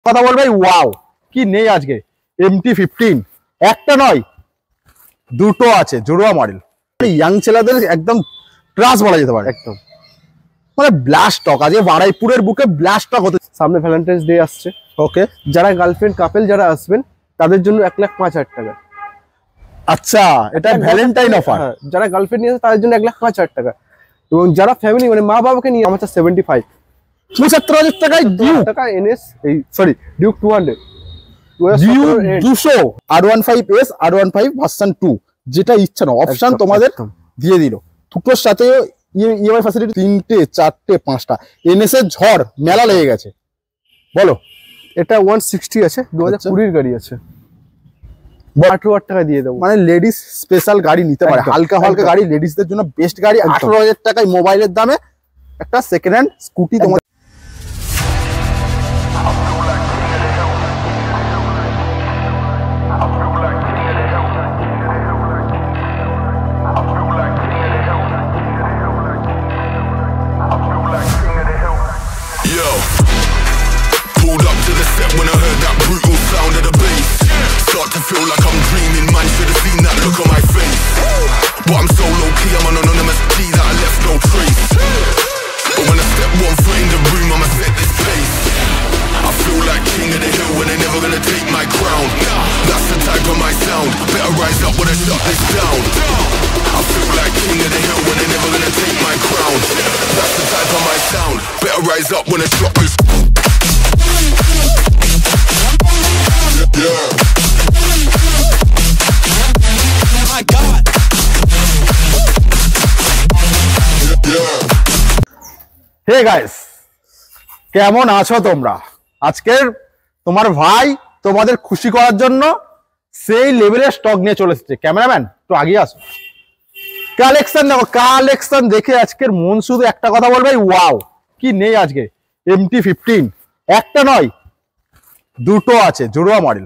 কথা বলবে ওয়াও কি নেই আজকে MT-15 একটা নয় দুটো আছে জোড়া মডেল ইয়াং ছেলেদের একদম ক্লাস বলা যেতে পারে একদম মানে ব্লাস্ট স্টক আজকে বারাইপুরের বুকে ব্লাস্ট স্টক হতে সামনে ভ্যালেন্টাইন্স ডে আসছে। ওকে যারা গার্লফ্রেন্ড কাপল যারা আসবেন তাদের জন্য 1,05,000 টাকা। আচ্ছা এটা ভ্যালেন্টাইন অফার। যারা গার্লফ্রেন্ড নিয়ে আসে তাদের জন্য 1,05,000 টাকা এবং যারা ফ্যামিলি মানে মা বাবাকে নিয়ে আমার 75 75,000 টাকায় ডিউক টাকা এনএস এই sorry Duke 200 Duke 200 R15S R15 version 2 যেটা ইচ্ছা না অপশন তোমাদের দিয়ে দিল দুটোর সাথে ইএমআই ফ্যাসিলিটি 3টে 4টে 5টা এনএস এর ঝড় মেলা লেগে গেছে বলো। এটা 160 আছে 2020 এর গাড়ি আছে 18,000 টাকা দিয়ে দেবো মানে লেডিস স্পেশাল গাড়ি নিতে পারে হালকা হালকা গাড়ি লেডিসদের জন্য বেস্ট গাড়ি 18,000 টাকায় মোবাইলের দামে একটা সেকেন্ড হ্যান্ড স্কুটি তোমাদের Pulled up to the set when I heard that brutal sound of the bass. Start to feel like I'm dreaming, man, should have seen that look on my face. But I'm so low-key, I'm an anonymous G that I left no trace. But when I step one foot in the room, I'ma set this pace. I feel like king of the hill when they're never gonna take my crown. That's the type of my sound, better rise up when I shut this down. I feel like king of the hill when they're never gonna take my crown. That's the type of my sound, better rise up when I drop this. Yeah. My God. Yeah. Hey guys, কেমন আছো তোমরা? আজকের তোমার ভাই তোমাদের খুশি করার জন্য সেই লেভেলের স্টক নিয়ে চলে এসেছে। ক্যামেরাম্যান একটু আগে আসো। কালেকশন দেখো, কালেকশন দেখে আজকের মন শুধু একটা কথা বলবে ওয়াও কি নেই আজকে MT-15 একটা নয় দুটো আছে জোড়া মডেল।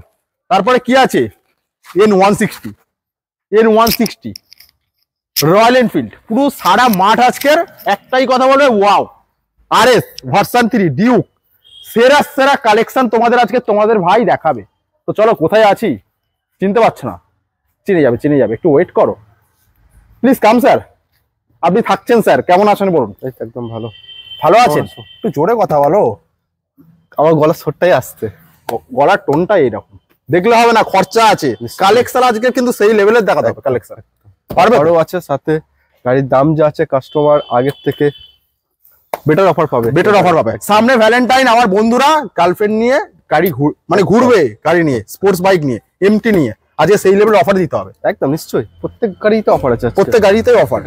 তারপরে কি আছে N160 রয়্যাল এনফিল্ড পুরো সারা মাঠ আজকের একটাই কথা বলবে ওয়াও। RS ভার্সন 3 ডিউক সেরা সেরা কালেকশন তোমাদের আজকে তোমাদের ভাই দেখাবে। তো চলো কোথায় আছি চিনতে পারছো না, চিনে যাবে একটু ওয়েট করো প্লিজ কাম স্যার। আপনি থাকছেন স্যার, কেমন আছেন বলুন? একদম ভালো আছেন? একটু জোরে কথা বলো, আমার গলার স্বরটাই আসছে, গলার টোনটাই এরকম। দেখলে হবে না, খরচা আছে। কালেকশন আজকে কিন্তু সেই লেভেলের দেখাতে হবে। কালেকশন পারবে আরো আছে, সাথে গাড়ির দাম যা আছে কাস্টমার আগের থেকে বেটার অফার পাবে। সামনে ভ্যালেন্টাইন, আমার বন্ধুরা গার্লফ্রেন্ড নিয়ে গাড়ি মানে ঘুরবে, গাড়ি নিয়ে স্পোর্টস বাইক নিয়ে MT নিয়ে, আজকে সেই লেভেলের অফার দিতে হবে। একদম নিশ্চয়ই, প্রত্যেক গাড়িতে অফার আছে, প্রত্যেক গাড়িতেই অফার।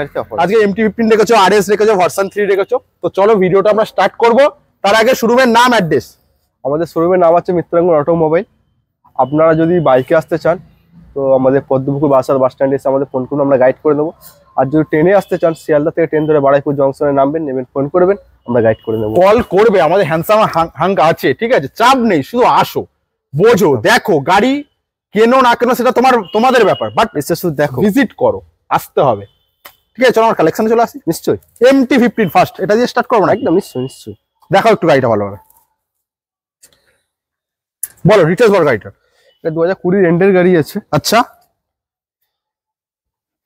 আজকে MT-15 রেখেছো, RS রেখেছো, ভার্সন 3 রেখেছো। তো চলো ভিডিওটা আমরা স্টার্ট করব। তার আগে শোরুমের নাম অ্যাড্রেস। আমাদের শোরুমের নাম আছে মিত্রাঙ্গন অটোমোবাইল। আপনারা যদি বাইকে আসতে চান তো আমাদের পদ্মপুকুর বাস স্ট্যান্ডে এসে আমাদের ফোন করুন, আমরা গাইড করে দেবো। আর যদি ট্রেনে আসতে চান শিয়ালদা থেকে ট্রেন ধরে বারাইপুর জংশনে নামবেন, ফোন করবেন, আমরা গাইড করে দেবো। কল করবে, আমাদের হ্যান্ডসাম হাঙ্ক আছে, ঠিক আছে? চাপ নেই, শুধু আসো, বোঝো, দেখো, গাড়ি কেনো না কেনো সেটা তোমাদের ব্যাপার, বাট এসে শুধু দেখো, ভিজিট করো, আসতে হবে। ঠিক আছে, চলো আমার কালেকশনে চলে আসি। নিশ্চয়ই MT-15 ফার্স্ট, এটা দিয়ে স্টার্ট করবো না? একদম নিশ্চয়ই। দেখাও একটু গাড়িটা ভালোভাবে, বলো ডিটেলস বলো গাড়িটা। এটা 2020 এন্ডের গাড়ি আছে। আচ্ছা,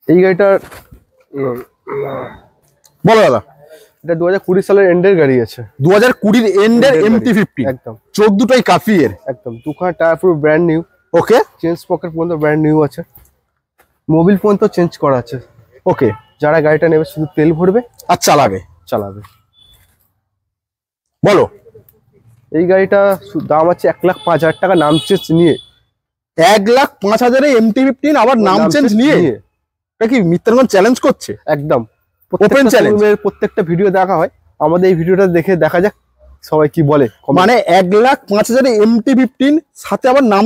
এই গাড়িটার বলো দাদা। এটা 2020 সালের এন্ডের গাড়ি আছে, 2020 এন্ডের MT-15 একদম 14টাই কাফি এর, একদম দুখানা টায়ার পুরো ব্র্যান্ড নিউ। ওকে, চেঞ্জ পকেট পর্যন্ত ব্র্যান্ড নিউ আছে, মোবিল পর্যন্ত চেঞ্জ করা আছে। ওকে, যারা গাড়িটা নেবে শুধু তেল ভরবে আর চালাবে। বলো, এই গাড়িটা দাম আছে 1,05,000 টাকা নাম চেঞ্জ নিয়ে। 1,05,000 MT-15 আবার নাম চেঞ্জ নিয়ে? এটা কি মিত্রাঙ্গন চ্যালেঞ্জ করছে? একদম ওপেন চ্যালেঞ্জ। প্রত্যেকটা ভিডিও দেখা হয়, আমাদের এই ভিডিওটা দেখে দেখা যাক সবাই কি বলে। মানে 1,05,000 MT-15 সাথে আবার নাম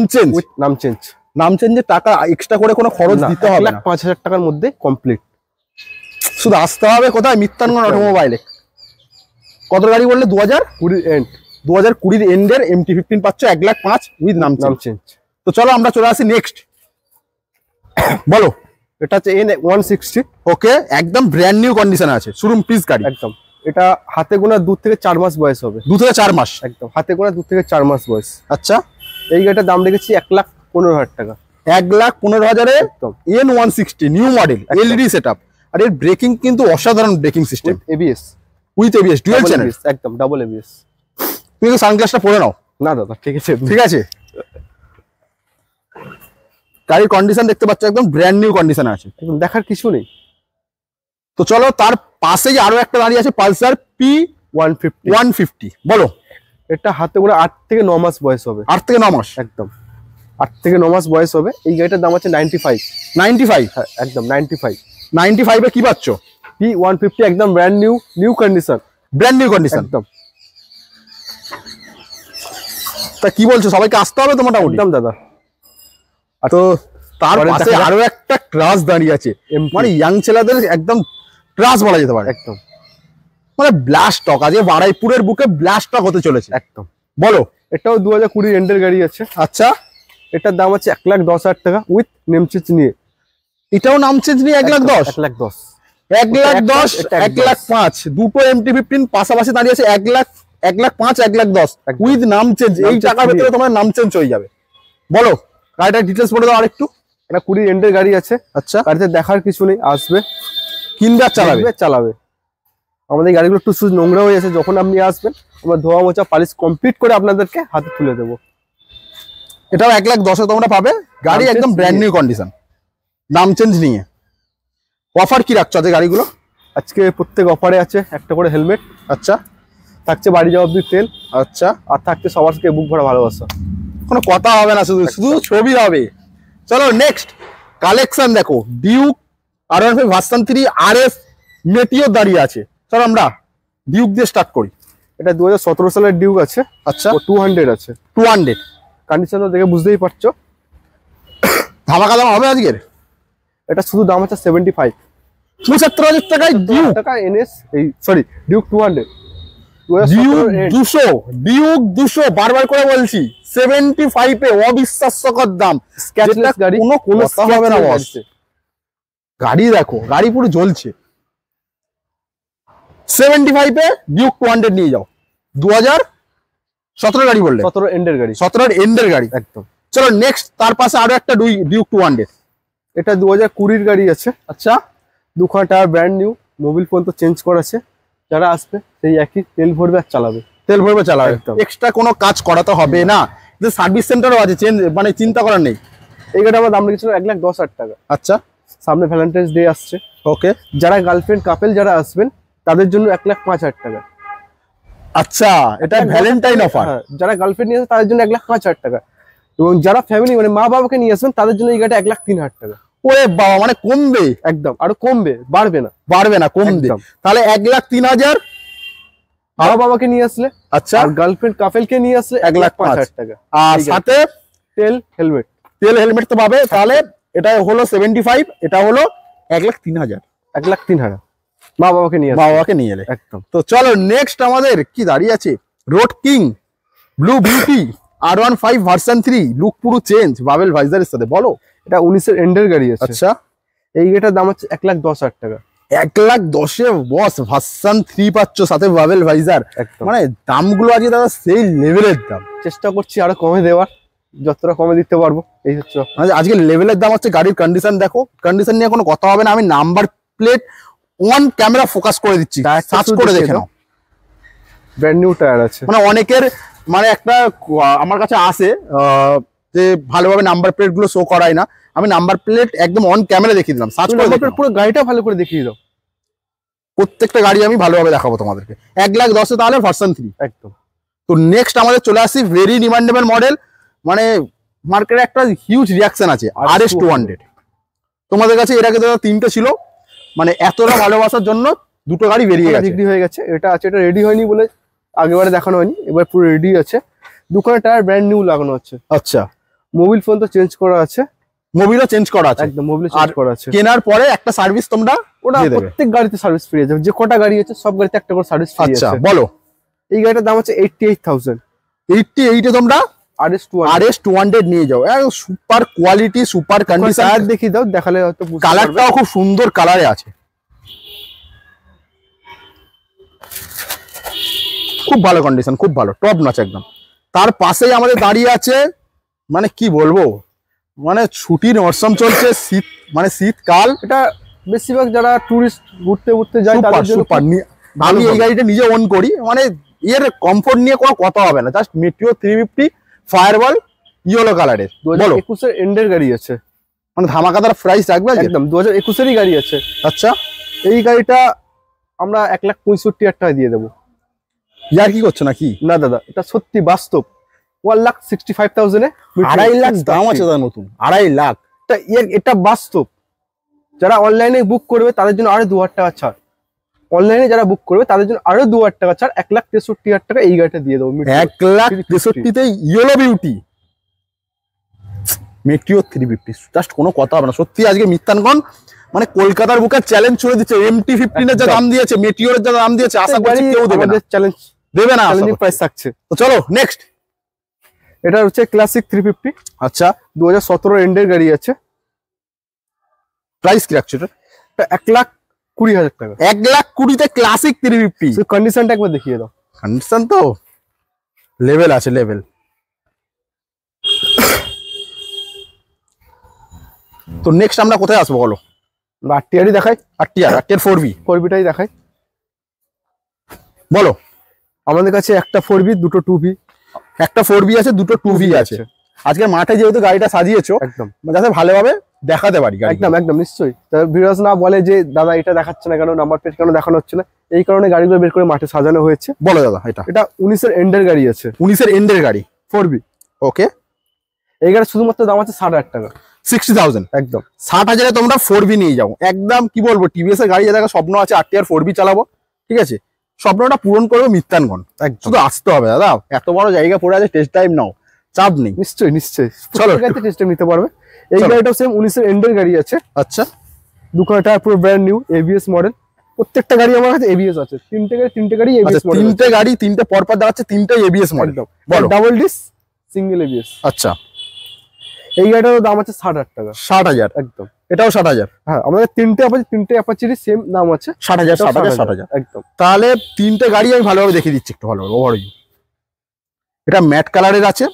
চেঞ্জের টাকা এক্সট্রা করে কোনো খরচ দিতে হবে না। 1,05,000 টাকার মধ্যে কমপ্লিট। শুধু আসতে হবে কোথায়? মিত্রাঙ্গন অটোমোবাইলে। কত গাড়ি বললে? 2020 এন্ডের MT-15 পাচ্ছ 1,05,000 উইথ নাম চেঞ্জ। তো চলো আমরা চলে আসি নেক্সট। বলো, এটা হচ্ছে N160। ওকে, একদম ব্র্যান্ড নিউ কন্ডিশনে আছে, শোরুম পিস গাড়ি। একদম এটা হাতে গোনা 2 থেকে 4 মাস বয়স হবে। 2 থেকে 4 মাস একদম হাতে গোনা 2 থেকে 4 মাস বয়স। আচ্ছা, এই গাড়িটার দাম রেখেছি 1,15,000 টাকা। 1,15,000 একদম N160 new model LED setup. আর এর ব্রেকিং কিন্তু অসাধারণ braking system, ABS with ABS dual channel. একদম ডাবল এবিএস। তুমি তো সানগ্লাসটা পরে নাও। না দাদা ঠিক আছে ঠিক আছে। গাড়ির কন্ডিশন দেখতে পাচ্ছ একদম ব্র্যান্ড নিউ কন্ডিশনে আছে, একদম দেখার কিছু নেই। তো চলো তার পাশেই আরো একটা দাঁড়িয়ে আছে পালসার P150। বলো। এটা হাতে গোনা 8 থেকে 9 মাস বয়স হবে। 8 থেকে 9 মাস একদম 8 থেকে 9 মাস বয়স হবে। এই গাড়িটার দাম আছে 95। 95? হ্যাঁ একদম 95। 95 এ কি পাচ্ছ? P150 একদম brand new condition. Brand new condition একদম। তা কি বলছো, সবাইকে আসতে হবে তো মোটামুটি? একদম দাদা। তো তার পরে পাশে দেখা আরো একটা ক্রাশ দাঁড়িয়ে আছে, মানে ইয়াং ছেলেদের একদম ক্রাশ বলা যেতে পারে। একদম মানে ব্লাস্ট টক, আজকে বারাইপুরের বুকে ব্লাস্ট টক হতে চলেছে। একদম। বলো। এটাও 2020 এন্ডের গাড়ি আছে। আচ্ছা, এটার দাম আছে 1,10,000 টাকা উইথ নেম চেঞ্জ নিয়ে। এটাও নাম চেঞ্জ নিয়ে 1,10,000? 1,10,000 1,10,000 1,05,000 দুটো MT-15 পাশাপাশি দাঁড়িয়ে আছে 1,05,000 1,10,000 উইথ নাম চেঞ্জ। এই টাকার ভেতরে তোমার নাম চেঞ্জ হয়ে যাবে। বলো গাড়িটার ডিটেলস বলে দাও আরেকটু। এটা 20 এন্ডের গাড়ি আছে। আচ্ছা, গাড়িতে দেখার কিছু নেই, আসবে কিনবে আর চালাবে। আমাদের গাড়িগুলো একটু নোংরা হয়ে আছে, যখন আপনি আসবেন আমরা ধোয়া মোছা পালিশ কমপ্লিট করে আপনাদেরকে হাতে তুলে দেবো। এটাও 1,10,000 তোমরা পাবে। গাড়ি একদম ব্র্যান্ড নিউ কন্ডিশন, নাম চেঞ্জ নিয়ে। অফার কি রাখছো আজকে গাড়িগুলো? আজকে প্রত্যেক অফারে আছে একটা করে হেলমেট। আচ্ছা, থাকছে বাড়ি যাওয়া অব্দি তেল। আচ্ছা, আর থাকছে সবার থেকে বুক ভরা ভালোবাসা। কোনো কথা হবে না, শুধু ছবি হবে। চলো নেক্সট কালেকশন দেখো। Duke R15 version 3 RS Meteor দাঁড়িয়ে আছে। চলো আমরা ডিউক দিয়ে স্টার্ট করি। এটা 2017 সালের ডিউক আছে। আচ্ছা, 200 আছে। 200 কন্ডিশনটা দেখে বুঝতেই পারছো ধামাকা দাম হবে আজকের। এটা শুধু দাম আছে 75। 75,000 টাকায় ডিউক টাকা এনএস এই সরি ডিউক 200। ডিউক 200 বারবার করে বলছি 75 এ অবিশ্বাস্যকর দাম। স্ক্র্যাচলেস গাড়ি, কোনো কথা হবে না বস। গাড়িতে। গাড়ি দেখো, গাড়ি পুরো জ্বলছে। 75 এ ডিউক 200 নিয়ে যাও। 2017 গাড়ি বললে? 17 এন্ডের গাড়ি। 17 এন্ডের গাড়ি একদম। চলো নেক্সট তার পাশে আরো একটা ডিউক 200। এটা 2020 গাড়ি আছে। আচ্ছা, দুখানা tyre brand new, Mobil phone তো চেঞ্জ করা আছে। যারা আসবে সেই একই তেল ভরবে আর চালাবে। তেল ভরবে চালাবে, একদম। এক্সট্রা কোনো কাজ করাতে হবে না। যে সার্ভিস সেন্টারও আছে, চেঞ্জ মানে চিন্তা করার নেই। এই গাড়িটা আমার দাম রেখেছিল 1,10,000 টাকা। আচ্ছা, সামনে ভ্যালেন্টাইন্স ডে আসছে। ওকে। যারা গার্লফ্রেন্ড কাপেল যারা আসবেন তাদের জন্য 1,05,000 টাকা। আচ্ছা, এটা ভ্যালেন্টাইন অফার। যারা গার্লফ্রেন্ড নিয়ে আসবে তাদের জন্য 1,05,000 টাকা। এবং যারা ফ্যামিলি মানে মা বাবাকে নিয়ে আসবেন তাদের জন্য এই গাড়িটা 1,03,000 টাকা। ওরে বাবা, মানে কমবে? একদম, আরো কমবে, বাড়বে না। কমবে। তাহলে 1,03,000 মা বাবাকে নিয়ে আসলে। আচ্ছা, আর গার্লফ্রেন্ড কাপেলকে নিয়ে আসলে 1,05,000 টাকা। আর সাথে তেল হেলমেট তো পাবে। তাহলে এটা হলো 75, এটা হলো 1,03,000। 1,03,000 মা বাবাকে নিয়ে এলে। একদম। তো চলো নেক্সট আমাদের কি দাঁড়িয়ে আছে, road king blue beauty R15 version 3 look পুরো চেঞ্জ বাবেল ভাইজারের সাথে। বলো। এটা 19 এর এন্ডের গাড়ি আছে। আচ্ছা, এই গাড়িটার দাম হচ্ছে 1,10,000 টাকা। 1,10,000 বস ভার্সন 3 পাচ্ছ সাথে বাবেল ভাইজার। মানে দামগুলো আজকে দাদা সেই লেভেলের দাম। চেষ্টা করছি আরো কমে দেওয়ার, যতটা কমে দিতে পারবো। এই হচ্ছে আজকে লেভেলের দাম হচ্ছে। গাড়ির কন্ডিশন দেখো, কন্ডিশন নিয়ে কোনো কথা হবে না। আমি number plate on camera focus করে দিচ্ছি, সার্চ করে দেখে নাও। ব্র্যান্ড নিউ টায়ার আছে। মানে অনেকের মানে একটা আমার কাছে আসে যে ভালোভাবে নাম্বার প্লেট গুলো শো করায় না। আমি নাম্বার প্লেট একদম অন ক্যামেরা দেখিয়ে দিলাম, সার্চ করে দেখো। পুরো গাড়িটা ভালো করে দেখিয়ে দাও। প্রত্যেকটা গাড়ি আমি ভালোভাবে দেখাবো তোমাদেরকে। 1,10,000 তাহলে ভার্সন 3 একদম। তো নেক্সট আমাদের চলে আসছি ভেরি ডিমান্ডেবল মডেল, মানে মার্কেটে একটা হিউজ রিয়াকশন আছে, RS 200। তোমাদের কাছে এর আগে দাদা 3টে ছিল, মানে এতটা ভালোবাসার জন্য দুটো গাড়ি বেরিয়ে গেছে, বিক্রি হয়ে গেছে। এটা আছে, এটা রেডি হয়নি বলে আগেবারে দেখানো হয়নি, এবার পুরো রেডি আছে। দুখানা টায়ার ব্র্যান্ড নিউ লাগানো আছে। আচ্ছা, মোবিল ফোন তো চেঞ্জ করা আছে। মোবিলও চেঞ্জ করা আছে। একদম, মোবিল চেঞ্জ করা আছে। কেনার পরে একটা সার্ভিস তোমরা ওটা প্রত্যেক গাড়িতে সার্ভিস ফ্রি আছে। যে কটা গাড়ি আছে সব গাড়িতে একটা করে সার্ভিস ফ্রি আছে। আচ্ছা, বলো। এই গাড়িটার দাম আছে 88,000। 88 এ তোমরা RS 200 নিয়ে যাও। Super quality, super condition. Tyre দেখিয়ে দাও, দেখালে হয়তো কালারটাও খুব সুন্দর কালারে আছে। খুব ভালো কন্ডিশন, খুব ভালো, টপ নচ একদম। তার পাশেই আমাদের দাঁড়িয়ে আছে, মানে কি বলবো, মানে ছুটির মরশুম চলছে, শীত মানে শীতকাল। এটা বেশিরভাগ যারা টুরিস্ট ঘুরতে ঘুরতে যায় তাদের জন্য সুপার। আমি এই গাড়িটা নিজে ওন করি, মানে এর কমফোর্ট নিয়ে কোনো কথা হবে না। জাস্ট মেটিও 350 ফায়ারবল ইয়েলো কালারের। 2021 এর এন্ডের গাড়ি আছে, মানে ধামাকাদার প্রাইস রাখবে একদম 2021 এরই গাড়ি আছে। আচ্ছা, এই গাড়িটা আমরা 1,65,000 টাকা দিয়ে দেবো। ইয়ার কি করছো নাকি? না দাদা, এটা সত্যি বাস্তব। 1,65,000 এ 2.5 লাখ দাম আছে তার নতুন, 2.5 লাখ। এটা বাস্তব। যারা অনলাইনে বুক করবে তাদের জন্য আরো 2,000 টাকা ছাড়। অনলাইনে যারা বুক করবে তাদের জন্য আরো 2,000 টাকা ছাড়, 1,63,000 টাকা এই গাড়িটা দিয়ে দেবো। 1,63,000 ইয়েলো বিউটি মেটিও 350, জাস্ট কোনো কথা হবে না। সত্যি আজকে মিত্তানগণ মানে কলকাতার বুকে চ্যালেঞ্জ ছুড়ে দিচ্ছে। MT-15 এর যা দাম দিয়েছে, মেটিওর এর যা দাম দিয়েছে, আশা করছি কেউ দেবে না, চ্যালেঞ্জ দেবে না, চ্যালেঞ্জিং প্রাইস থাকছে। তো চলো নেক্সট। এটা হচ্ছে ক্লাসিক 350। আচ্ছা, 2017 এন্ডের গাড়ি আছে। প্রাইস কি রাখছো এটা? 1,20,000 টাকা। 1,20,000 তে ক্লাসিক 350। কন্ডিশনটা একবার দেখিয়ে দাও। কন্ডিশন তো লেভেল আছে, লেভেল। তো নেক্সট আমরা কোথায় আসবো বলো? আরটিআরই দেখাই, আরটিআর 4B 4বিটাই দেখাই। বলো। আমাদের কাছে একটা 4বি, দুটো 2B। একটা 4B আছে, দুটো 2B আছে। আজকে মাঠে যেহেতু গাড়িটা সাজিয়েছো, একদম যাতে ভালোভাবে দেখাতে পারি গাড়ি। একদম একদম নিশ্চয়ই। ভিউয়ার্স না বলে যে দাদা এটা দেখাচ্ছে না কেন, নাম্বার প্লেট কেন দেখানো হচ্ছে না, এই কারণে গাড়িগুলো বের করে মাঠে সাজানো হয়েছে। বলো দাদা। এটা 19 এর এন্ডের গাড়ি আছে, 19 এর এন্ডের গাড়ি 4B। ওকে, এই গাড়ি শুধুমাত্র দাম আছে 60,000 টাকা। 60,000 একদম 60,000 তোমরা 4B নিয়ে যাও। একদম কি বলবো, টিভিএস এর গাড়ি যাদের স্বপ্ন আছে আরটিআর 4B চালাবো, ঠিক আছে, স্বপ্নটা পূরণ করবে মিত্তানগণ। শুধু আসতে হবে দাদা, এত বড় জায়গা পড়ে আছে, টেস্ট টাইম নাও, চাপ নেই। নিশ্চয়ই নিশ্চয়ই, চলো গাড়িতে টেস্ট নিতে পারবে। এই গাড়িটাও সেম 19 এর এন্ডের গাড়ি আছে। আচ্ছা, দুখানা পুরো ব্র্যান্ড নিউ এবিএস মডেল। প্রত্যেকটা গাড়ি আমার কাছে এবিএস আছে। তিনটে গাড়ি এবিএস মডেল। তিনটে গাড়ি, তিনটে পরপর দেখাচ্ছে, তিনটে এবিএস মডেল। বলো, ডাবল ডিস্ক, সিঙ্গেল এবিএস। আচ্ছা, এই গাড়িটার দাম আছে 60,000 টাকা। 60,000 একদম। এটাও 60,000। হ্যাঁ, আমাদের তিনটে অ্যাপাচিরই সেম দাম আছে, 60,000 60,000। একদম। তাহলে তিনটে গাড়ি আমি ভালোভাবে দেখিয়ে দিচ্ছি, একটু ভালোভাবে ওভারভিউ। এটা ম্যাট কালারের আছে,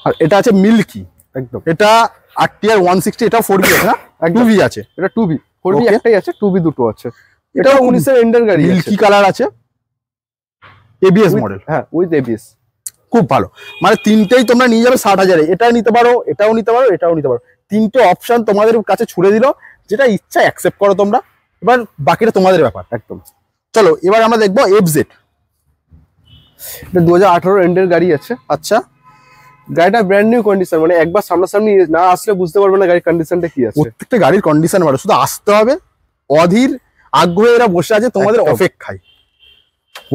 আর এটা আছে মিল্কি। একদম। এটা আরটিআর 160, এটা 4B আছে না? 2B আছে। এটা 2B, 4B Okay. একটাই আছে, 2B দুটো আছে। এটা এটা 19 এর এন্ডের গাড়ি আছে, মিল্কি কালার আছে, এবিএস মডেল। হ্যাঁ, উইথ এবিএস। খুব ভালো, মানে তিনটেই তোমরা নিয়ে যাবে 60,000-এ। এটাও নিতে পারো, এটাও নিতে পারো, এটাও নিতে পারো। তিনটে অপশন তোমাদের কাছে ছুড়ে দিল, যেটা ইচ্ছা অ্যাকসেপ্ট করো তোমরা। এবার বাকিটা তোমাদের ব্যাপার। একদম। চলো এবার আমরা দেখবো FZ। এটা 2018 এন্ডের গাড়ি আছে। আচ্ছা, গাড়িটা ব্র্যান্ড নিউ কন্ডিশন, মানে একবার সামনাসামনি না আসলে বুঝতে পারবে না গাড়ির কন্ডিশনটা কি আছে। প্রত্যেকটা গাড়ির কন্ডিশন ভালো, শুধু আসতে হবে। অধীর আগ্রহে এরা বসে আছে তোমাদের একদম। অপেক্ষায়।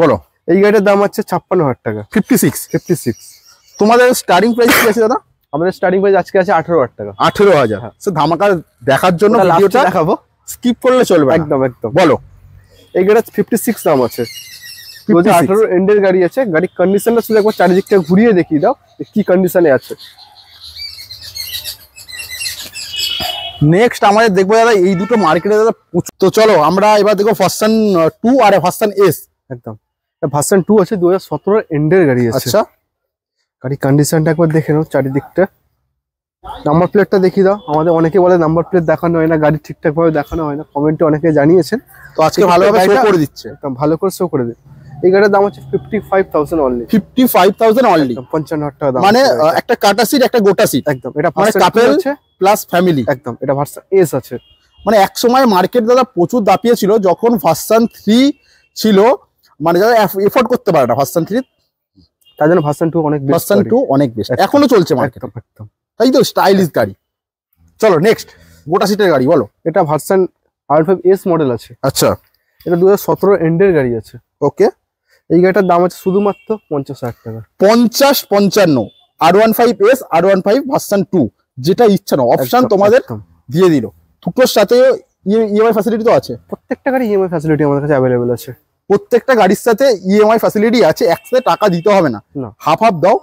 বলো। এই গাড়িটার দাম আছে 56,000 টাকা। 56। তোমাদের স্টার্টিং প্রাইস কি আছে দাদা? আমাদের স্টার্টিং প্রাইস আজকে আছে 18,000 টাকা। 18,000। সে ধামাকা দেখার জন্য ভিডিওটা দেখাবো, স্কিপ করলে চলবে না। একদম একদম। বলো। এই গাড়িটা 56 দাম আছে। 2018 এন্ডের গাড়ি আছে। গাড়ির কন্ডিশনটা শুধু একবার চারিদিকটা ঘুরিয়ে দেখিয়ে দাও কি কন্ডিশনে আছে। নেক্সট আমাদের দেখবো দাদা এই দুটো মার্কেটে দাদা। তো চলো আমরা এবার দেখবো ভার্সন 2 আর ভার্সন S। একদম, ভার্সন 2 আছে, 2017 এন্ডের গাড়ি আছে। আচ্ছা, গাড়ির কন্ডিশনটা একবার দেখে নাও চারিদিকটা। নাম্বার প্লেটটা দেখিয়ে দাও। আমাদের অনেকে বলে নাম্বার প্লেট দেখানো হয় না, গাড়ি ঠিকঠাক ভাবে দেখানো হয় না, কমেন্টে অনেকে জানিয়েছেন। তো আজকে ভালোভাবে শো করে দিচ্ছে, একদম ভালো করে শো করে দিই। এই গাড়ির দাম হচ্ছে 55,000 অনলি। 55,000 অনলি, 55,000 টাকা দাম। মানে একটা কাটা সিট, একটা গোটা সিট। একদম, এটা মানে কাপল প্লাস ফ্যামিলি। একদম, এটা ভার্সন এস আছে। মানে এক সময় মার্কেট দাদা প্রচুর দাপিয়েছিল যখন ভার্সন 3 ছিল, মানে যারা এফোর্ড করতে পারে না ভার্সন 3, তার জন্য ভার্সন 2 অনেক বেস্ট। ভার্সন 2 অনেক বেস্ট, এখনো চলছে মার্কেট। একদম, তাই তো, স্টাইলিশ গাড়ি। চলো নেক্সট, গোটা সিটের গাড়ি বলো। এটা ভার্সন R5 S মডেল আছে। আচ্ছা, এটা 2017 এন্ডের গাড়ি আছে। ওকে। এই গাড়িটার দাম আছে শুধুমাত্র 50,000 টাকা। 50-55 R15S R15 ভার্সন 2, যেটা ইচ্ছা না অপশন তোমাদের দিয়ে দিল। দুটোর সাথে ইএমআই ফ্যাসিলিটি তো আছে। প্রত্যেকটা গাড়ি ইএমআই ফ্যাসিলিটি আমাদের কাছে অ্যাভেলেবল আছে। প্রত্যেকটা গাড়ির সাথে ইএমআই ফ্যাসিলিটি আছে, একসাথে টাকা দিতে হবে না, হাফ হাফ দাও,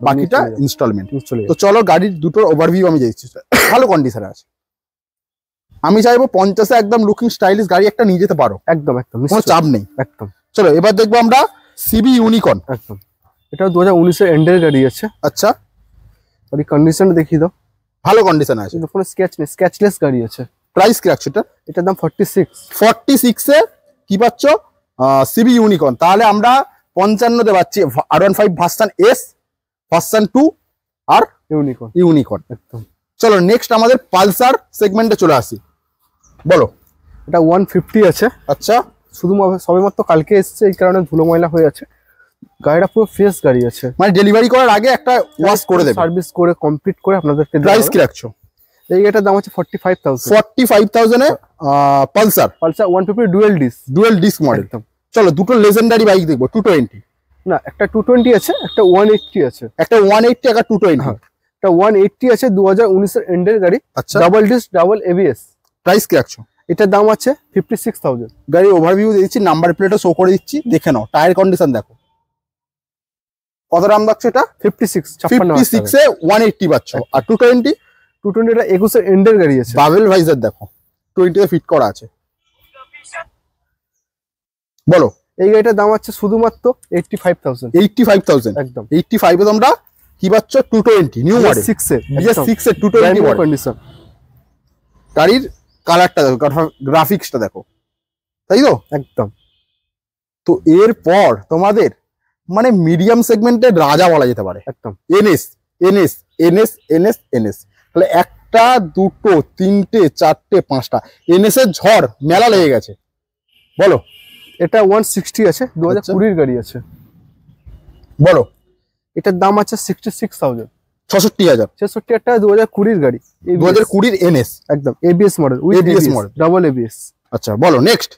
বাকিটা ইনস্টলমেন্ট। তো চলো গাড়ির দুটোর ওভারভিউ আমি দিচ্ছি। ভালো কন্ডিশনে আছে। আমি চাইবো 50-এ একদম লুকিং স্টাইলিশ গাড়ি একটা নিয়ে যেতে পারো। একদম একদম, কোনো চাপ নেই। একদম। চলো এবার দেখবো আমরা সিবি ইউনিকর্ন। একদম, এটা 2019 এর এন্ডের গাড়ি আছে। আচ্ছা, গাড়ি কন্ডিশন দেখিয়ে দাও। ভালো কন্ডিশন আছে, কিন্তু কোনো স্ক্র্যাচ নেই, স্ক্র্যাচলেস গাড়ি আছে। প্রাইস কি রাখছো এটা? এটার দাম 46 এ কি পাচ্ছ? CB Unicorn. তাহলে আমরা 55 তে পাচ্ছি R15 ভার্সন এস, ভার্সন 2 আর ইউনিকর্ন। একদম। চলো নেক্সট আমাদের পালসার সেগমেন্টে চলে আসি, বলো। এটা 150 আছে। আচ্ছা, সবেমাত্র কালকে এসছে, এই কারণে ধুলো ময়লা হয়ে আছে। গাড়িটা পুরো ফ্রেশ গাড়ি আছে, মানে ডেলিভারি করার আগে একটা ওয়াশ করে দেবে, সার্ভিস করে কমপ্লিট করে আপনাদেরকে। প্রাইস কি রাখছো? এই গাড়িটার দাম হচ্ছে 45,000। 45,000 এ পালসার 150 ডুয়েল ডিস্ক মডেল। চলো দুটো লেজেন্ডারি বাইক দেখবো। 220 না, একটা 220 আছে, একটা 180 আছে। একটা 180 একটা 220। একটা 180 আছে 2019 এর এন্ডের গাড়ি। আচ্ছা, double disc double ABS. Price কি রাখছো? এটার দাম আছে 56,000। গাড়ির ওভারভিউ দিচ্ছি, নাম্বার প্লেটও শো করে দিচ্ছি, দেখে নাও। টায়ার কন্ডিশন দেখো, কত দাম পাচ্ছ এটা? 56 56 এ 180 পাচ্ছ। আর 220 এটা 21 এর এন্ডের গাড়ি আছে। বাবেল ভাইজার দেখো, 20 তে ফিট করা আছে। বলো। এই গাড়িটার দাম আছে শুধুমাত্র 85,000। 85,000 একদম। 85 এ তোমরা কি পাচ্ছ? 220 নিউ মডেল, 6 এ BS6 এর 220 মডেল। কন্ডিশন। গাড়ির কালারটা দেখো, গ্রাফিক্সটা দেখো, তাই তো? একদম। তো এরপর তোমাদের মানে মিডিয়াম সেগমেন্টের রাজা বলা যেতে পারে। একদম। NS NS NS NS NS. তাহলে একটা দুটো তিনটে চারটে পাঁচটা এনএস এর ঝড় মেলা লেগে গেছে। বলো। এটা 160 আছে, 2020 এর গাড়ি আছে। বলো। এটার দাম আছে 66,000। 66,000। 66,000 টাকা 2020 এর গাড়ি, 2020 এনএস। একদম ABS model, with ABS model, double ABS. আচ্ছা বলো নেক্সট।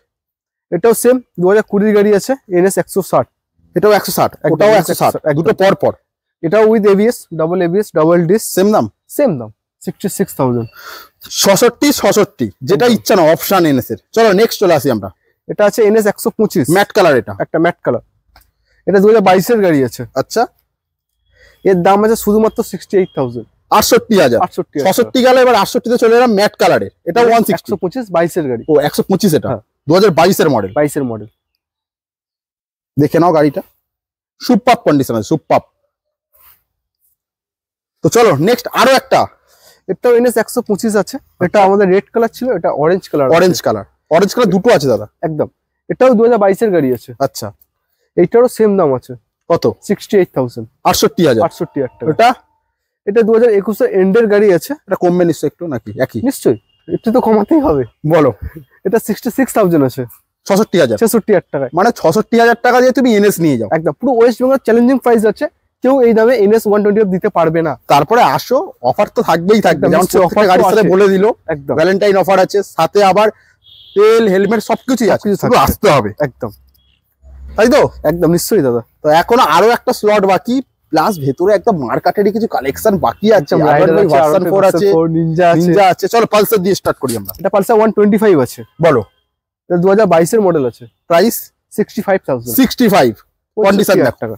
এটাও সেম 2020 এর গাড়ি আছে, এনএস 160। এটাও 160, ওটাও 160, দুটো পর পর। এটাও with ABS, double ABS, double disc. Same দাম? সেম দাম, 66,000। 66 যেটা ইচ্ছা না, অপশন এনএস এর। চলো নেক্সট চলে আসি আমরা। এটা আছে এনএস 125 ম্যাট কালার, এটা একটা ম্যাট কালার। এটা 2022 এর গাড়ি আছে। আচ্ছা, এর দাম আছে শুধুমাত্র 68,000। 68,000। 66 গেল, এবার 68 তে চলে এলাম ম্যাট কালারের। এটা 160। 125 22 এর গাড়ি। ও 125 এটা 2022 এর মডেল। 22 এর মডেল। দেখে নাও গাড়িটা, সুপার কন্ডিশন আছে, সুপার। তো চলো নেক্সট আরো একটা। এটাও এনএস 125 আছে। এটা আমাদের রেড কালার ছিল, এটা অরেঞ্জ কালার। অরেঞ্জ কালার দুটো আছে দাদা। একদম। এটাও 2022 এর গাড়ি আছে। আচ্ছা, এইটারও সেম দাম আছে। কত? 68,000। 68,000। 68,000 টাকা। এটা এটা 2021 এর এন্ডের গাড়ি আছে। এটা কমবে নিশ্চয়ই একটু, নাকি একই? নিশ্চয়ই, একটু তো কমাতেই হবে। বলো। এটা 66,000 আছে। 66,000। 66,000 টাকা। মানে 66,000 টাকা দিয়ে তুমি এনএস নিয়ে যাও। একদম পুরো ওয়েস্ট বেঙ্গল চ্যালেঞ্জিং প্রাইস আছে, কেউ এই দামে এনএস 120 দিতে পারবে না। তারপরে আসো, অফার তো থাকবেই থাকবে। যেমন অফার গাড়ির সাথে বলে দিল, একদম ভ্যালেন্টাইন অফার আছে, সাথে আবার তেল হেলমেট সবকিছুই আছে, শুধু আসতে হবে। একদম, তাই তো? একদম নিশ্চয়ই দাদা। তো এখনো আরো একটা স্লট বাকি, প্লাস ভেতরে একটা মার্কেটেরই কিছু কালেকশন বাকি আছে। ভার্সন 4 আছে, নিনজা আছে। চলো পালসার দিয়ে স্টার্ট করি আমরা। এটা পালসার 125 আছে। বলো। এটা 2022 এর মডেল আছে। প্রাইস 65,000। 65 কন্ডিশন দেখো।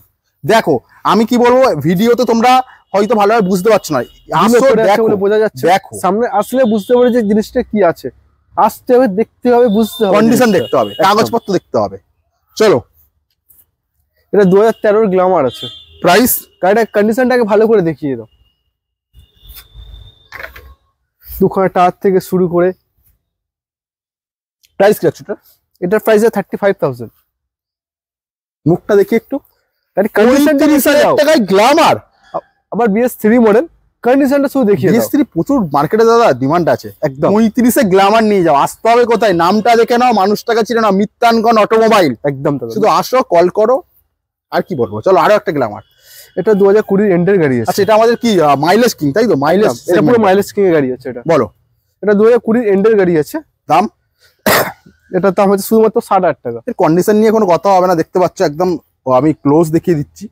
দেখো আমি কি বলবো, ভিডিওতে তোমরা হয়তো ভালোভাবে বুঝতে পারছো না, আসো দেখো, বোঝা যাচ্ছে। দেখো সামনে আসলে বুঝতে পারবে যে জিনিসটা কি আছে। আসতে হবে, দেখতে হবে, বুঝতে হবে, কন্ডিশন দেখতে হবে, কাগজপত্র দেখতে হবে। চলো। এটা 2013 এর গ্ল্যামার আছে। প্রাইস? গাড়িটার কন্ডিশনটাকে ভালো করে দেখিয়ে দাও। দুখানা টায়ার থেকে শুরু করে। প্রাইস কি আছে? এটার প্রাইস 35,000। মুখটা দেখি একটু। গাড়ি কন্ডিশনটা 30,000 টাকায় গ্ল্যামার, আবার BS3 মডেল। কন্ডিশনটা শুধু দেখিয়ে দাও। BS3 প্রচুর মার্কেটে দাদা ডিমান্ড আছে। একদম 35 এ গ্ল্যামার নিয়ে যাও। আসতে হবে কোথায়? নামটা দেখে নাও, মানুষটাকে চিনে নাও, মিত্তানগণ অটোমোবাইল। একদম দাদা, শুধু আসো, কল করো। আর কি বলবো, চলো আরো একটা গ্ল্যামার। এটা 2020 এন্ডের গাড়ি আছে। আচ্ছা, এটা আমাদের কি মাইলেজ কিং, তাই তো? মাইলেজ, এটা পুরো মাইলেজ কিং এর গাড়ি আছে। এটা বলো। এটা 2020 এন্ডের গাড়ি আছে। দাম? এটা দাম হচ্ছে শুধুমাত্র 60,000 টাকা। এর কন্ডিশন নিয়ে কোনো কথা হবে না, দেখতে পাচ্ছ একদম। আমি ক্লোজ দেখিয়ে দিচ্ছি।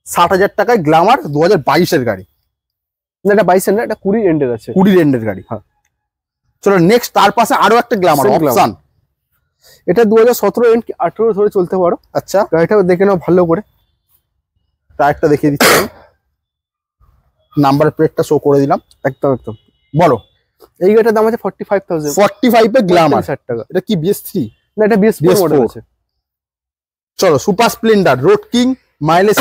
60,000 টাকায় গ্ল্যামার 2022 এর গাড়ি। না, এটা 22 এর না, এটা 20 এন্ডের আছে। 20 এন্ডের গাড়ি। হ্যাঁ। চলো নেক্সট, তার পাশে আরো একটা গ্ল্যামার অপশন। এটা 2017 এন্ড 18 ধরে চলতে পারো। আচ্ছা, গাড়িটা দেখে নাও ভালো করে। টায়ারটা দেখিয়ে দিচ্ছি, নাম্বার প্লেটটা শো করে দিলাম। একদম একদম। বলো। এই গাড়িটার দাম আছে 45,000। 45 এ গ্ল্যামার। 60 টাকা। এটা কি BS3? না, এটা BS4 মডেল আছে। চলো super Splendor road king mileage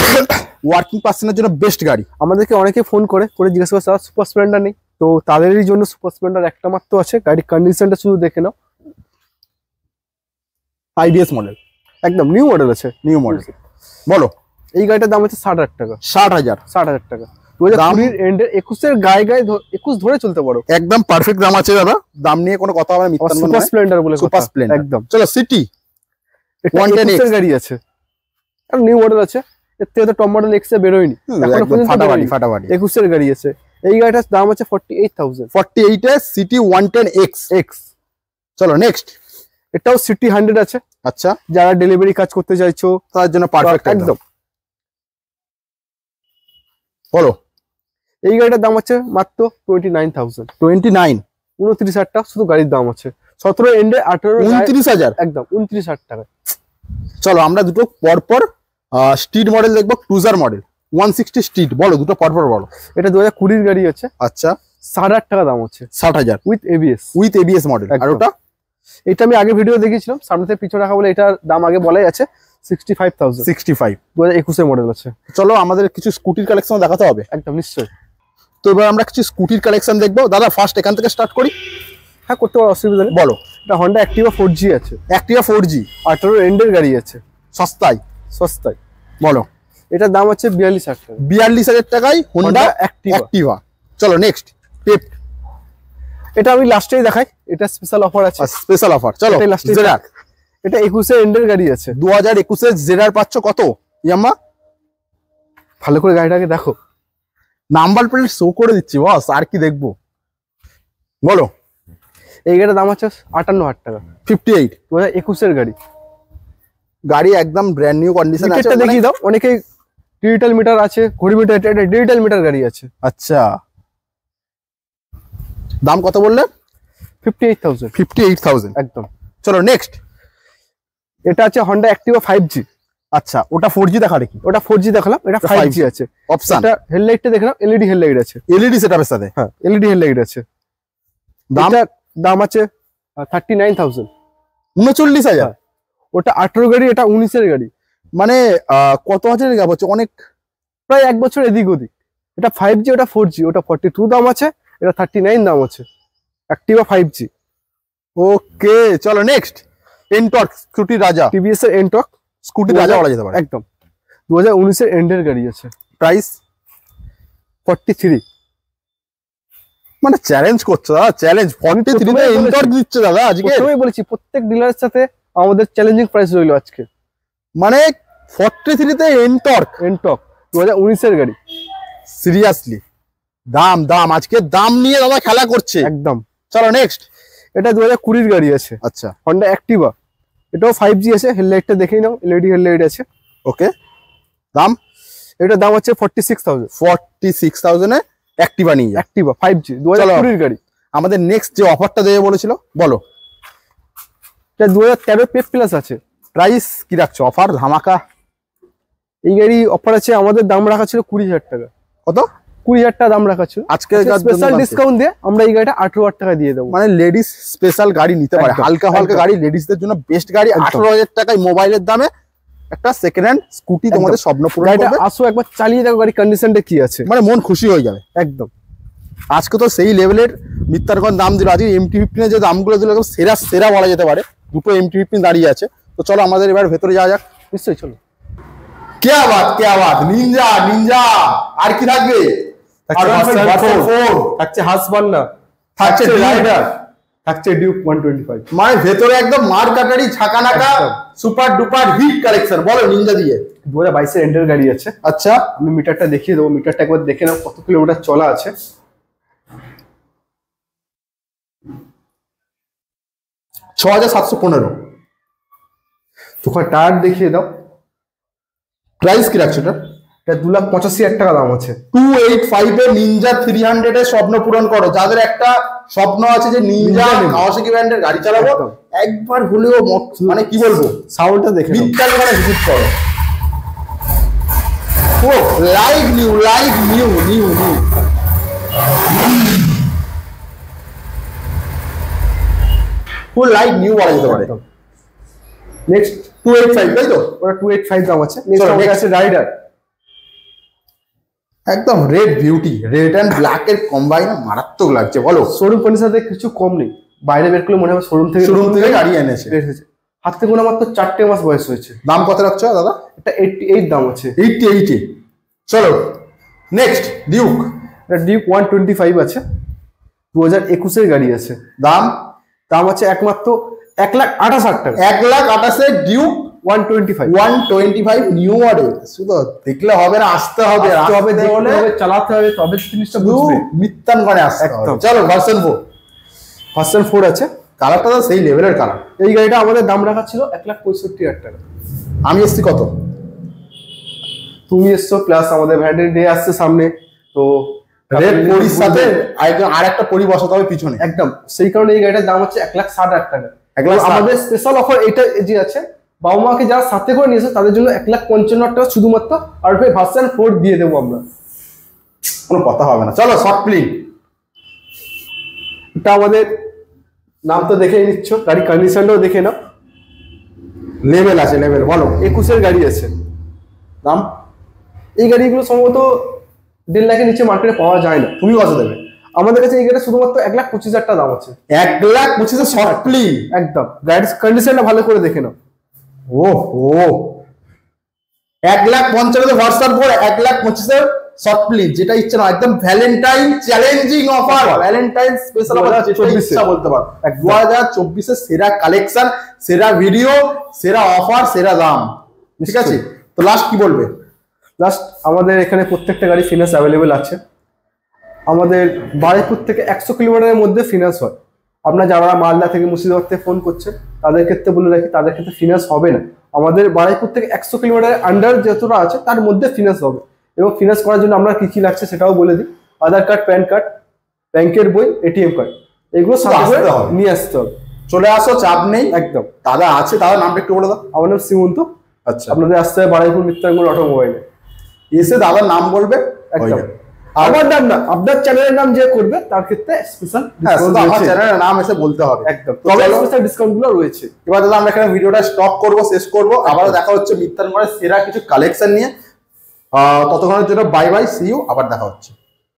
working পার্সনের জন্য বেস্ট গাড়ি। আমাদেরকে অনেকে ফোন করে জিজ্ঞাসা করে স্যার সুপার স্প্লেন্ডার নেই, তো তাদেরই জন্য সুপার স্প্লেন্ডার একটা মাত্র আছে। গাড়ির কন্ডিশনটা শুধু দেখে নাও, আইডিএস মডেল, একদম নিউ মডেল আছে। New model. বলো এই গাড়িটার দাম হচ্ছে 60,000 টাকা। 60,000 60,000 টাকা 2020 এন্ডের 21-এর গায়ে 21 ধরে চলতে পারো। একদম পারফেক্ট দাম আছে দাদা, দাম নিয়ে কোনো কথা হবে না, মিথ্যা সুপার স্প্লেন্ডার বলে সুপার স্প্লেন্ডার একদম। চলো সিটি 110 এর গাড়ি আছে, আর নিউ মডেল আছে, এর থেকে তো টপ মডেল এক্স এ বেরোয়নি এখনো পর্যন্ত, ফাটাফাটি ফাটাফাটি। 21 এর গাড়ি আছে। এই গাড়িটার দাম আছে 48,000। 48 এ সিটি 110X। চলো নেক্সট, এটাও সিটি 100 আছে, আচ্ছা যারা ডেলিভারি কাজ করতে চাইছো তার জন্য পারফেক্ট একদম। বলো এই গাড়িটার দাম আছে মাত্র 29,000। 29 29,000 টাকা শুধু গাড়ির দাম আছে। 17 এন্ডে 18 29,000 একদম 29,000 টাকা। চলো আমরা দুটো পরপর স্ট্রিট মডেল দেখবো, ক্রুজার মডেল 160 স্ট্রিট। বলো দুটো পরপর বলো। এটা 2020 গাড়ি আছে, আচ্ছা 60,000 টাকা দাম আছে 60,000 with ABS. With ABS model. আর একদম। ওটা এটা আমি আগে ভিডিও দেখিয়েছিলাম, সামনে থেকে পিছনে রাখা বলে এটার দাম আগে বলাই আছে 65,000। 65। 2021 এর মডেল আছে। চলো আমাদের কিছু স্কুটির কালেকশন দেখাতে হবে। একদম নিশ্চয়ই। তো এবার আমরা কিছু স্কুটির কালেকশন দেখবো। দাদা ফার্স্ট এখান থেকে স্টার্ট করি। হ্যাঁ করতে পারো, অসুবিধা নেই। বলো। এটা হন্ডা অ্যাক্টিভা 4G আছে, অ্যাক্টিভা 4G 18 এন্ডের গাড়ি আছে, সস্তায়। সস্তায়। বলো। এটার দাম আছে 42,000 টাকা। 42,000 টাকায় হোন্ডা অ্যাক্টিভা। অ্যাক্টিভা। চলো নেক্সট পেপ। এটা আমি লাস্টেই দেখাই, এটা স্পেশাল অফার আছে, স্পেশাল অফার। চলো এটাই last এ জেরার। এটা 21 এন্ডের গাড়ি আছে। 2021 এর জেরার পাচ্ছ কত ইয়াম্মা? ভালো করে গাড়িটাকে দেখো, নাম্বার প্লেট শো করে দিচ্ছি বস, আর কি দেখবো বলো। এই গাড়ির দাম আছে 58,000 টাকা। 58 2021 এর গাড়ি। গাড়ি একদম ব্র্যান্ড নিউ কন্ডিশন আছে। মিটারটা দেখিয়ে দাও, অনেকে ডিজিটাল মিটার আছে, ঘড়ি মিটার, এটা ডিজিটাল মিটার গাড়ি আছে। আচ্ছা দাম কত বললে? 58,000। 58,000 একদম। চলো নেক্সট। এটা আছে হন্ডা অ্যাক্টিভা 5G। আচ্ছা ওটা 4G দেখা দেখি। ওটা 4G দেখালাম, এটা 5G আছে। অপশন এটা হেডলাইটটা দেখলাম, এলইডি হেডলাইট আছে। এলইডি সেটআপের সাথে। হ্যাঁ এলইডি হেডলাইট আছে। দাম? দাম আছে 39,000। 39,000। ওটা 18 গাড়ি, এটা 19 এর গাড়ি, মানে কত হাজারের গ্যাপ হচ্ছে, অনেক প্রায় 1 বছর এদিক ওদিক। এটা 5G, ওটা 4G, ওটা 42 দাম আছে, এটা 39 দাম আছে। অ্যাক্টিভা 5G। ওকে চলো নেক্সট। এনটর্ক স্কুটি রাজা। টিভিএস এর এনটর্ক স্কুটি রাজা বলা যেতে পারে। একদম। 2019 এর এন্ডের গাড়ি আছে। প্রাইস 43। মানে চ্যালেঞ্জ করছো দাদা, চ্যালেঞ্জ। 43 তে এনটর্ক দিচ্ছে দাদা আজকে। প্রথমেই বলেছি প্রত্যেক ডিলারের সাথে আমাদের চ্যালেঞ্জিং প্রাইস রইলো আজকে। মানে 43 তে এনটর্ক 2019 এর গাড়ি। সিরিয়াসলি দাম দাম আজকে দাম নিয়ে দাদা খেলা করছে একদম। চলো নেক্সট। এটা 2020 গাড়ি আছে, আচ্ছা হন্ডা অ্যাক্টিভা। এটাও 5G আছে, হেডলাইটটা দেখেই নাও, এলইডি হেডলাইট আছে। ওকে দাম? এটার দাম হচ্ছে 46,000। 46,000 এ অ্যাক্টিভা নিয়ে যা। অ্যাক্টিভা 5G 2020 গাড়ি। আমাদের নেক্সট যে অফারটা দেবে বলেছিল বলো। এটা 2013 পেপ প্লাস আছে। প্রাইস কি রাখছো? অফার ধামাকা। এই গাড়ি অফার আছে, আমাদের দাম রাখা ছিল 20,000 টাকা। কত? 20,000 টাকা দাম রাখা ছিল। আজকে স্পেশাল ডিসকাউন্ট দিয়ে আমরা এই গাড়িটা 18,000 টাকা দিয়ে দেবো। মানে লেডিস স্পেশাল গাড়ি নিতে পারে, একদম, হালকা হালকা একদম। গাড়ি লেডিসদের জন্য বেস্ট গাড়ি। একদম। 18,000 টাকায় মোবাইলের দামে একটা সেকেন্ড হ্যান্ড স্কুটি তোমাদের স্বপ্ন পূরণ গাড়িটা করবে। আসো একবার চালিয়ে দেখো গাড়ি কন্ডিশনটা কি আছে, মানে মন খুশি হয়ে যাবে একদম। আজকে তো সেই লেভেলের মিথ্যারকম দাম দিল। আজকে MT-15 যে দামগুলো দিল একদম সেরা সেরা বলা যেতে পারে। দুটো MT-15 দাঁড়িয়ে আছে। তো চলো আমাদের এবার ভেতরে যাওয়া যাক। নিশ্চয়ই চলো। কে আওয়াজ নিনজা নিনজা। আর কি থাকবে? থাকছে হাসবান্না, থাকছে রাইডার, থাকছে ডিউক 125। মানে ভেতরে একদম মার কাটারি ছাকানাকা একদম। Super duper hit collection. বলো নিনজা দিয়ে। 2022 এর এন্ডের গাড়ি আছে। আচ্ছা আমি মিটারটা দেখিয়ে দেবো, মিটারটা একবার দেখে নাও কত কিলোমিটার চলা আছে। 6,715। তোমার টায়ার দেখিয়ে দাও। প্রাইস কি রাখছো এটা? এটা 2,85,000 টাকা দাম আছে। 285 এ নিনজা 300 এর স্বপ্ন পূরণ করো। যাদের একটা স্বপ্ন আছে যে নিনজা নিনজা নেব। কাওয়াসাকি ব্র্যান্ডের গাড়ি চালাবো, একদম। একবার হলেও মানে কি বলবো সাউন্ডটা দেখে নাও। বিদ্যালয় মানে ভিজিট করো। ও লাইভ নিউ ফুল লাইভ নিউ বলা যেতে পারে। নেক্সট 285 তাই তো? ওটা 285 দাম আছে। নেক্সট আমাদের আছে রাইডার, একদম red beauty, red and black এর কম্বাইন কমারাত্মক লাগছে। বলো, শোরুম কন্ডিশনে কিছু কম নেই, বাইরে বের করলে মনে হবে শোরুম থেকে গাড়ি এনেছে। বের হয়েছে। হাত থেকে গোনা মাত্র 4টে মাস বয়স হয়েছে। দাম কত রাখছো দাদা? এটা 88 দাম আছে। 88। চলো নেক্সট ডিউক। এটা ডিউক 125 আছে, 2021 এর গাড়ি আছে। দাম আছে একমাত্র 1,28,000 টাকা। 1,28,000 ডিউক 125 নিউ মডেল। শুধু দেখলে হবে না, আসতে হবে, চালাতে হবে, তবে জিনিসটা বুঝবে। মিত্তান করে আসতে হবে। চলো ভার্সন 4 আছে, কালারটা তো সেই লেভেলের কালার। এই গাড়িটা আমাদের দাম রাখা ছিল 1,65,000 টাকা। আমি এসছি কত? তুমি এসছো, প্লাস আমাদের ভ্যালেন্টাইন ডে আসছে সামনে, তো রেড পরির সাথে আর একটা পরি বসাতে হবে পিছনে। একদম, সেই কারণে এই গাড়িটার দাম হচ্ছে 1,60,000 টাকা। আমাদের স্পেশাল অফার এটা যে আছে, বাবা মাকে যারা সাথে করে নিয়েছে তাদের জন্য 1,55,000 টাকা শুধুমাত্র আর ভার্সন 4 দিয়ে দেবো আমরা, কোনো কথা হবে না। চলো শর্ট ফিল্ম, এটা আমাদের নাম তো দেখেই নিচ্ছ, গাড়ি কন্ডিশনটাও দেখে নাও, লেভেল আছে লেভেল। বলো, 21 এর গাড়ি আছে। দাম? এই গাড়িগুলো সম্ভবত 1.5 লাখের নিচে মার্কেটে পাওয়া যায় না। তুমি কত দেবে? আমাদের কাছে এই গাড়ি শুধুমাত্র 1,25,000 টাকা দাম আছে। 1,25,000 শর্ট ফিল্ম? একদম, গাড়ির কন্ডিশনটা ভালো করে দেখে নাও। ও 1,50,000 ভার্সন 4, 1,25,000 শর্ট ফিল্ম। যেটা ইচ্ছে না, একদম Valentine challenging offer, Valentine special offer, যেটা ইচ্ছা বলতে পারো। 2024 সেরা কালেকশন, সেরা ভিডিও, সেরা অফার, সেরা দাম। ঠিক আছে, তো লাস্ট কি বলবে? লাস্ট আমাদের এখানে প্রত্যেকটা গাড়ি ফিনান্স অ্যাভেলেবেল আছে। আমাদের বারুইপুর থেকে 100 কিলোমিটারের মধ্যে ফিনান্স হয়। আপনারা যারা মালদা থেকে মুর্শিদাবাদ থেকে ফোন করছেন তাদের ক্ষেত্রে বলে রাখি, তাদের ক্ষেত্রে ফিনান্স হবে না। আমাদের বারুইপুর থেকে 100 কিলোমিটারের আন্ডার যতটা আছে তার মধ্যে ফিনান্স হবে। এবং ফিনান্স করার জন্য আমরা কি কি লাগছে সেটাও বলে দিই। আধার কার্ড, প্যান কার্ড, ব্যাংকের বই, এটিএম কার্ড, এগুলো সাথে নিয়ে আসতে হবে। চলে আসো, চাপ নেই। একদম, দাদা আছে, দাদা নামটা একটু বলে দাও। আমার নাম সীমন্ত। আচ্ছা, আপনাদের আসতে হবে বারুইপুর মিত্রাঙ্গন অটোমোবাইলে। এসে দাদার নাম বলবে। একদম, আমার নাম না, আপনার চ্যানেলের নাম যে করবে তার ক্ষেত্রে স্পেশাল আমার চ্যানেলের নাম এসে বলতে হবে। একদম, তবে স্পেশাল ডিসকাউন্ট গুলো রয়েছে। এবার দাদা আমরা এখানে ভিডিওটা স্টপ করব, শেষ করব। আবারও দেখা হচ্ছে মিত্তানগড়ের সেরা কিছু কালেকশন নিয়ে। ততক্ষণের জন্য বাই বাই, সি ইউ, আবার দেখা হচ্ছে।